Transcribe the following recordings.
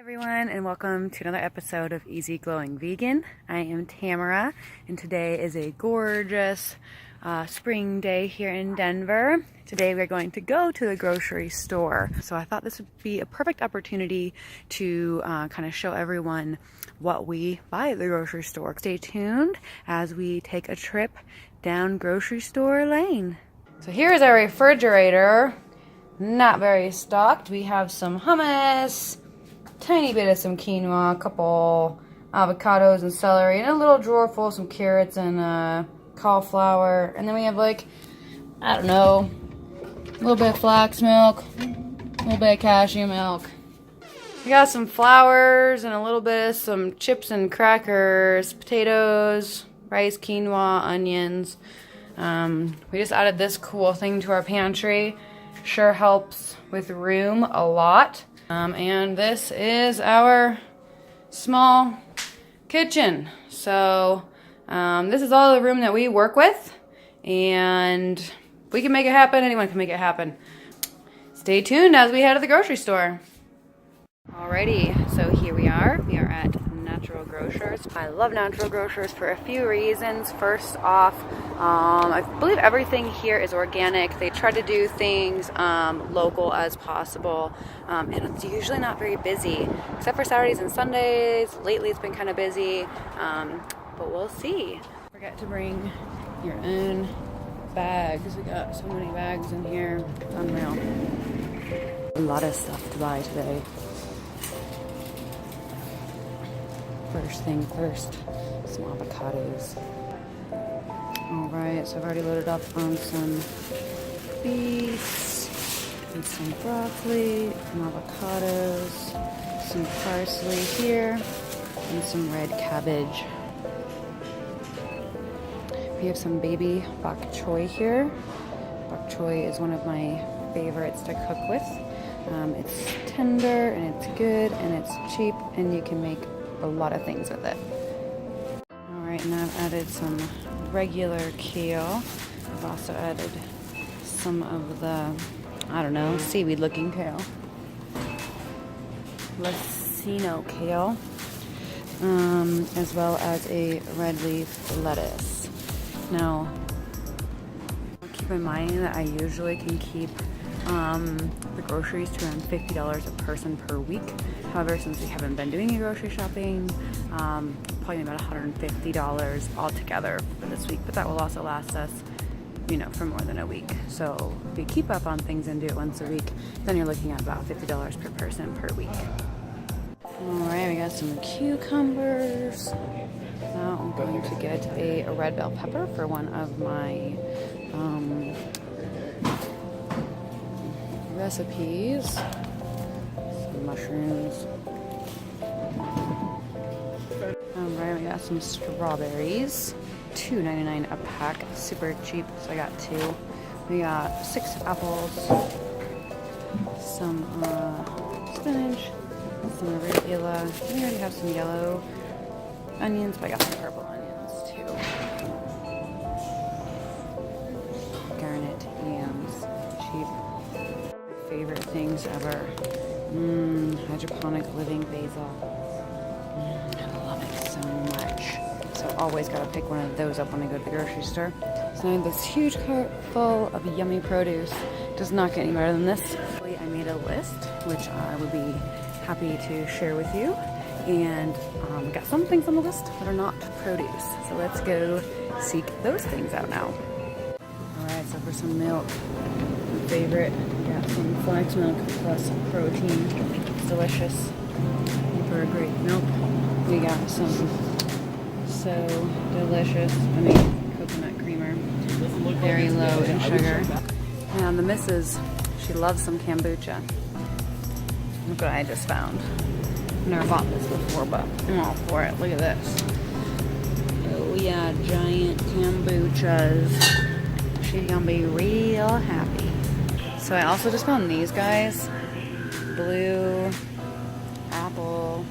Everyone, and welcome to another episode of Easy Glowing Vegan. I am Tamara, and today is a gorgeous spring day here in Denver. Today we're going to go to the grocery store. So I thought this would be a perfect opportunity to kind of show everyone what we buy at the grocery store. Stay tuned as we take a trip down grocery store lane. So here's our refrigerator. Not very stocked. We have some hummus, tiny bit of some quinoa, a couple avocados and celery, and a little drawer full of some carrots and cauliflower. And then we have, like, I don't know, a little bit of flax milk, a little bit of cashew milk. We got some flowers and a little bit of some chips and crackers, potatoes, rice, quinoa, onions. We just added this cool thing to our pantry. Sure helps with room a lot. And this is our small kitchen. So this is all the room that we work with, and we can make it happen. Anyone can make it happen. Stay tuned as we head to the grocery store. Alrighty, so here we are. We are at Natural Grocers. I love Natural Grocers for a few reasons. First off, I believe everything here is organic. They try to do things local as possible, and it's usually not very busy, except for Saturdays and Sundays. Lately it's been kind of busy, but we'll see. Forget to bring your own bags. We got so many bags in here. It's unreal. A lot of stuff to buy today. First thing first, some avocados. Alright, so I've already loaded up on some beets, and some broccoli, some avocados, some parsley here, and some red cabbage. We have some baby bok choy here. Bok choy is one of my favorites to cook with. It's tender, and it's good, and it's cheap, and you can make a lot of things with it. Alright, and I've added some regular kale. I've also added some of the, I don't know, seaweed looking kale. Lacino kale. As well as a red leaf lettuce. Now, keep in mind that I usually can keep the groceries to around $50 a person per week. However, since we haven't been doing any grocery shopping, probably about $150 altogether for this week, but that will also last us, you know, for more than a week. So if you keep up on things and do it once a week, then you're looking at about $50 per person per week. Alright, we got some cucumbers. Now I'm going to get a red bell pepper for one of my recipes. Some mushrooms. Alright, we got some strawberries. $2.99 a pack. Super cheap, so I got 2. We got 6 apples. Some spinach. Some arugula. We already have some yellow onions, but I got some purple onions too. Garnet yams. Cheap. My favorite things ever. Hydroponic living basil. I love it so much. So always gotta pick one of those up when I go to the grocery store. So I have this huge cart full of yummy produce. Does not get any better than this. I made a list, which I would be happy to share with you. And got some things on the list that are not produce. So let's go seek those things out now. Alright, so for some milk, my favorite, we got some flax milk plus protein. It's delicious. For a great milk. We got some so delicious, coconut creamer. Very low in sugar. And the missus, she loves some kombucha. Look what I just found. Never bought this before, but I'm all for it. Look at this. Oh yeah, giant kombuchas. She's gonna be real happy. So I also just found these guys. Blue apple.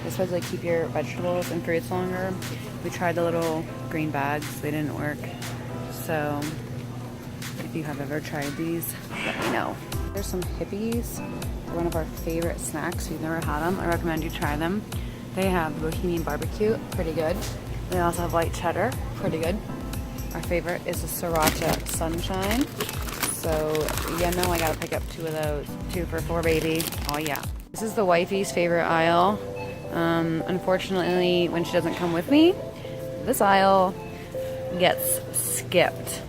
They're supposed to keep your vegetables and fruits longer. We tried the little green bags. They didn't work. So if you have ever tried these, let me know. There's some hippies. one of our favorite snacks. If you've never had them, I recommend you try them. They have Bohemian barbecue, pretty good. They also have white cheddar, pretty good. Our favorite is the Sriracha Sunshine. So, yeah, no, I gotta pick up 2 of those. 2 for 4, baby. Oh, yeah. This is the wifey's favorite aisle. Unfortunately, when she doesn't come with me, this aisle gets skipped.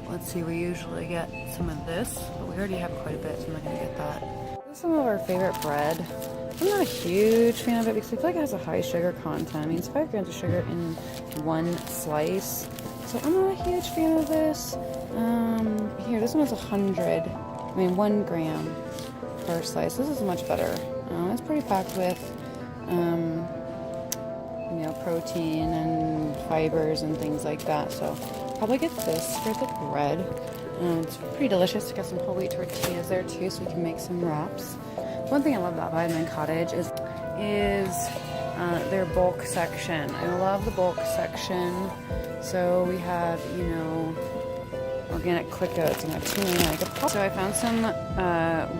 Let's see, we usually get some of this, but we already have quite a bit, so I'm not gonna get that. This is some of our favorite bread. I'm not a huge fan of it because I feel like it has a high sugar content. I mean, it's 5 grams of sugar in 1 slice. So I'm not a huge fan of this. Here, this one has 1 gram per slice. This is much better. It's pretty packed with, you know, protein and fibers and things like that. So probably get this for the bread. It's pretty delicious. Got some whole wheat tortillas there too, so we can make some wraps. One thing I love about Vitamin Cottage is their bulk section. I love the bulk section. So we have, you know, organic click oats and a tuna. So I found some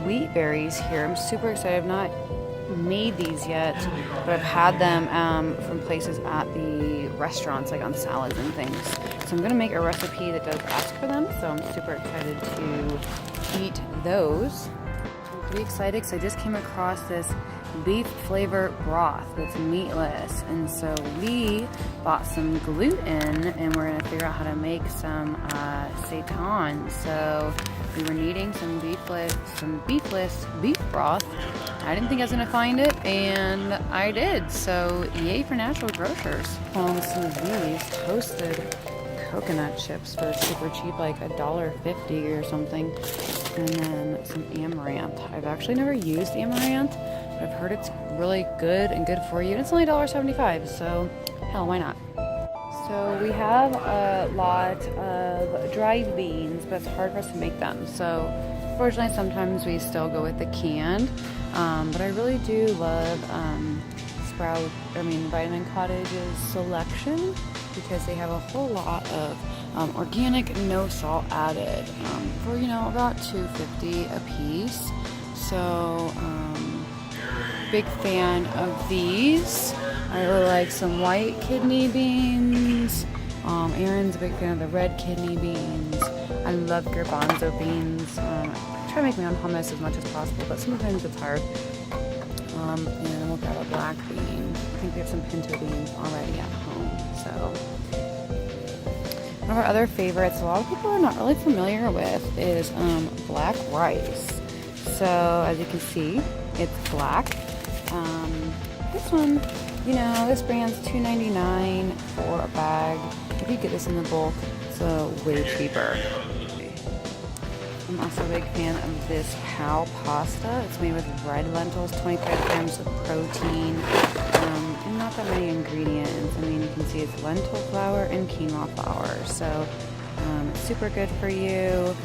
wheat berries here. I'm super excited. I've not made these yet, but I've had them from places at the restaurants, like on salads and things. So I'm gonna make a recipe that does ask for them. So I'm super excited to eat those. I'm pretty excited because I just came across this beef flavor broth that's meatless, and so we bought some gluten and we're gonna figure out how to make some seitan. So we were needing some beefless beef broth. I didn't think I was gonna find it, and I did. So yay for natural grocers. Some of these toasted coconut chips for super cheap, like $1.50 or something, and then some amaranth. I've actually never used amaranth, but I've heard it's really good and good for you. And it's only $1.75, so hell, why not? So we have a lot of dried beans, but it's hard for us to make them. So fortunately, sometimes we still go with the canned, but I really do love Vitamin Cottage's selection, because they have a whole lot of organic, no salt added, for, you know, about $2.50 a piece. So big fan of these. I really like some white kidney beans. Aaron's a big fan of the red kidney beans. I love garbanzo beans. I try to make my own hummus as much as possible, but sometimes it's hard. And then we'll grab a black bean. I think we have some pinto beans already at home. So one of our other favorites, a lot of people are not really familiar with, is black rice. So as you can see, it's black. This one, you know, this brand's $2.99 for a bag. If you get this in the bulk, it's way cheaper. I'm also a big fan of this Pal pasta. It's made with red lentils, 25 grams of protein, and not that many ingredients. I mean, you can see it's lentil flour and quinoa flour. So super good for you,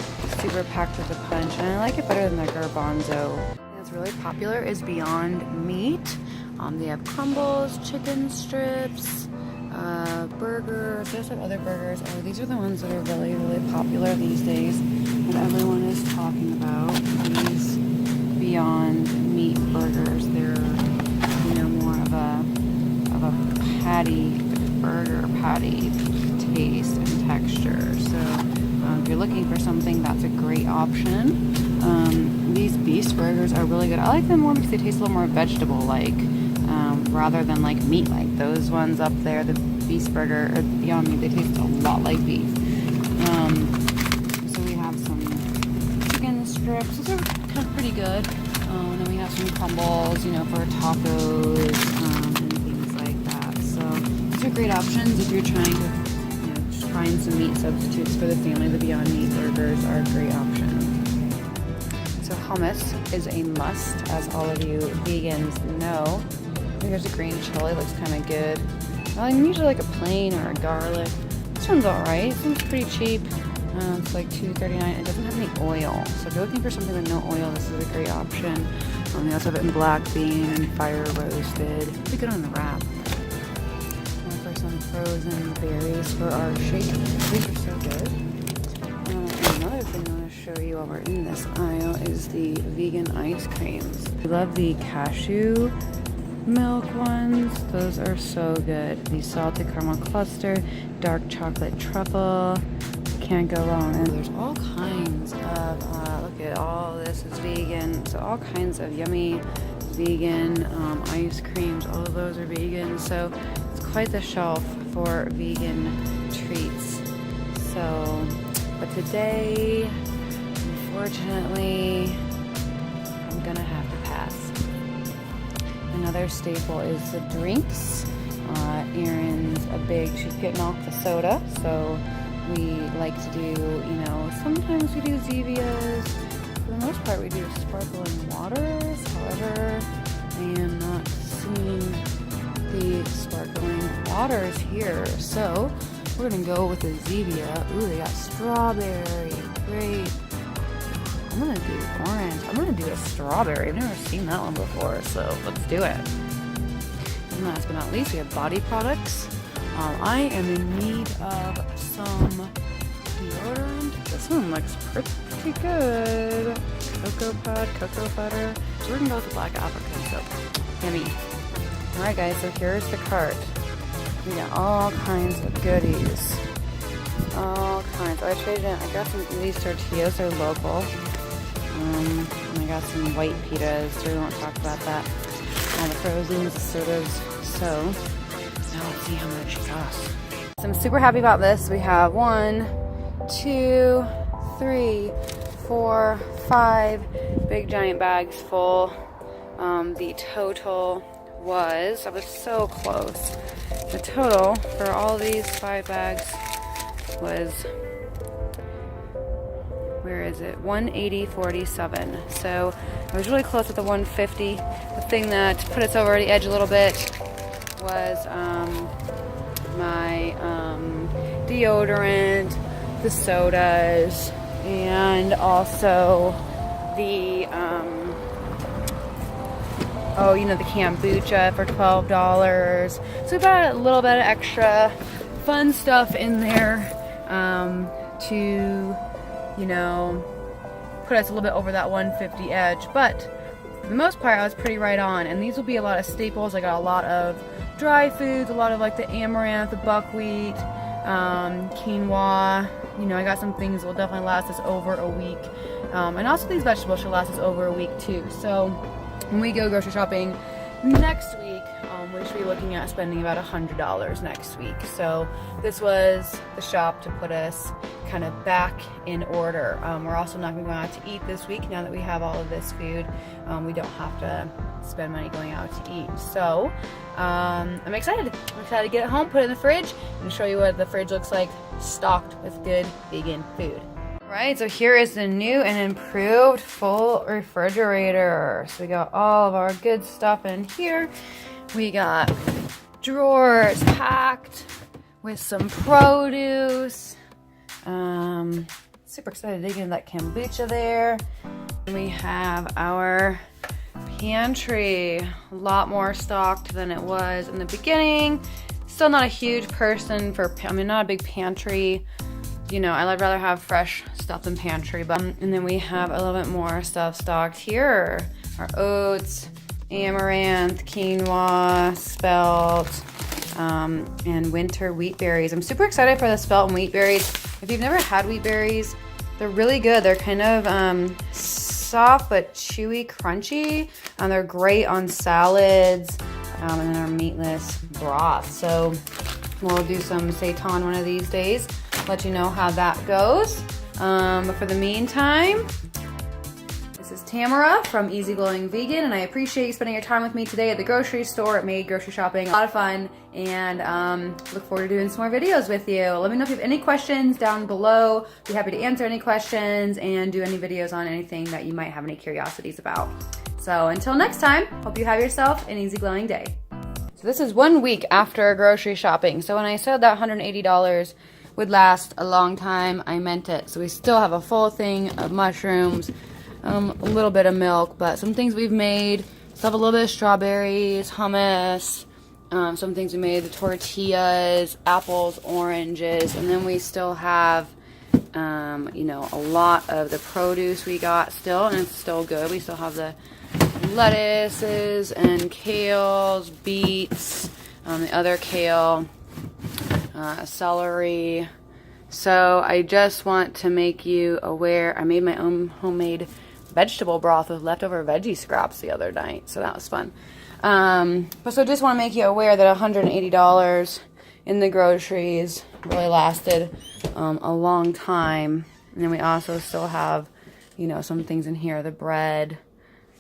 super packed with a punch, and I like it better than the garbanzo. What's really popular is Beyond Meat. They have crumbles, chicken strips, burgers. They also have other burgers. Oh, these are the ones that are really, really popular these days, and everyone is talking about these Beyond Meat burgers. They're, you know, more of a burger patty taste and texture. So if you're looking for something, that's a great option. These beef burgers are really good. I like them more because they taste a little more vegetable-like, rather than like meat-like. Those ones up there, the beef burger or Beyond Meat, they taste a lot like beef. So we have some chicken strips. Those are kind of pretty good. And then we have some crumbles, you know, for tacos and things like that. So these are great options if you're trying to, you know, just find some meat substitutes for the family. The Beyond Meat burgers are a great option. So hummus is a must, as all of you vegans know. I think there's a green chili, looks kind of good. I'm usually like a plain or a garlic. This one's alright. This one's pretty cheap. It's like $2.39. It doesn't have any oil. So if you're looking for something with no oil, this is a great option. They also have it in black bean and fire roasted. Pretty good on the wrap. Now for some frozen berries for our shake. These are so good. And Another thing I want to show you while we're in this aisle is the vegan ice creams. I love the cashew milk ones. Those are so good. The salted caramel cluster, dark chocolate truffle. Can't go wrong. And there's all kinds of, look at all this is vegan. So all kinds of yummy vegan ice creams. All of those are vegan. So it's quite the shelf for vegan treats. So, but today, unfortunately, I'm gonna have to pass. Another staple is the drinks. Erin's she's getting off the soda, so we like to do, sometimes we do Zevias. For the most part, we do sparkling waters. However, I am not seeing the sparkling waters here, so we're gonna go with the Zevia. Ooh, they got strawberry, grape. I'm gonna do orange. I'm gonna do a strawberry. I've never seen that one before, so let's do it. And last but not least, we have body products. I am in need of some deodorant. This one looks pretty good. Cocoa butter. So we're gonna go with the black apricot soap. Yummy. Alright guys, so here's the cart. We got all kinds of goodies. All kinds. I traded in. I got some of these tortillas. They're local. And I got some white pitas. So we won't talk about that. All the frozen sodas. So now let's see how much it costs. So I'm super happy about this. We have 1, 2, 3, 4, 5 big giant bags full. The total was, I was so close. The total for all these 5 bags was, where is it? $180.47. So I was really close at the $150. The thing that put us over the edge a little bit was my deodorant, the sodas, and also the the kombucha for $12. So we got a little bit of extra fun stuff in there to, put us a little bit over that 150 edge. But for the most part, I was pretty right on. And these will be a lot of staples. I got a lot of dry foods, a lot of like the amaranth, the buckwheat, quinoa. I got some things that will definitely last us over a week. And also these vegetables should last us over a week too. So when we go grocery shopping next week, we should be looking at spending about $100 next week. So this was the shop to put us kind of back in order. We're also not going to go out to eat this week now that we have all of this food. We don't have to spend money going out to eat. So I'm excited. I'm excited to get it home, put it in the fridge, and show you what the fridge looks like stocked with good vegan food. Alright, so here is the new and improved full refrigerator. So we got all of our good stuff in here. We got drawers packed with some produce. Super excited to dig into that kombucha there. And we have our pantry, a lot more stocked than it was in the beginning. Still not a huge person for, not a big pantry. I'd rather have fresh stuff than pantry. But and then we have a little bit more stuff stocked here. Our oats, amaranth, quinoa, spelt, and winter wheat berries. I'm super excited for the spelt and wheat berries. If you've never had wheat berries, they're really good. They're kind of soft but chewy, crunchy. They're great on salads, and then our meatless broth. So we'll do some seitan one of these days. Let you know how that goes. But for the meantime, this is Tamara from Easy Glowing Vegan, and I appreciate you spending your time with me today at the grocery store. It made grocery shopping a lot of fun, and look forward to doing some more videos with you. Let me know if you have any questions down below. Be happy to answer any questions and do any videos on anything that you might have any curiosities about. So until next time, hope you have yourself an easy glowing day. So this is 1 week after grocery shopping. So when I said that $180 would last a long time, I meant it. So we still have a full thing of mushrooms, a little bit of milk, but some things we've made. Still have a little bit of strawberries, hummus, some things we made, the tortillas, apples, oranges, and then we still have You know, a lot of the produce we got still, and it's still good. We still have the lettuces and kales, beets, the other kale, celery. So I just want to make you aware, I made my own homemade vegetable broth with leftover veggie scraps the other night, so that was fun. But so just want to make you aware that $180 in the groceries really lasted a long time. And then we also still have, you know, some things in here, the bread,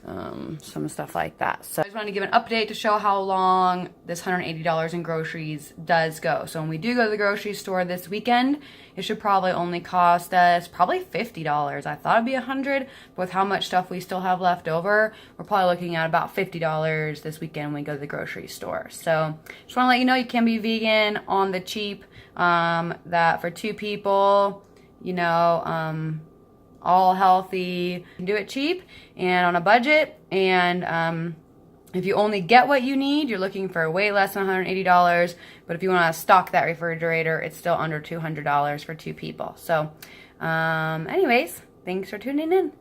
some stuff like that. So I just wanted to give an update to show how long this $180 in groceries does go. So when we do go to the grocery store this weekend, it should probably only cost us probably $50. I thought it'd be $100, but with how much stuff we still have left over, we're probably looking at about $50 this weekend when we go to the grocery store. So just want to let you know you can be vegan on the cheap, that for 2 people, you know, all healthy, you can do it cheap and on a budget. And if you only get what you need, you're looking for way less than $180. But if you want to stock that refrigerator, it's still under $200 for 2 people. So anyways, thanks for tuning in.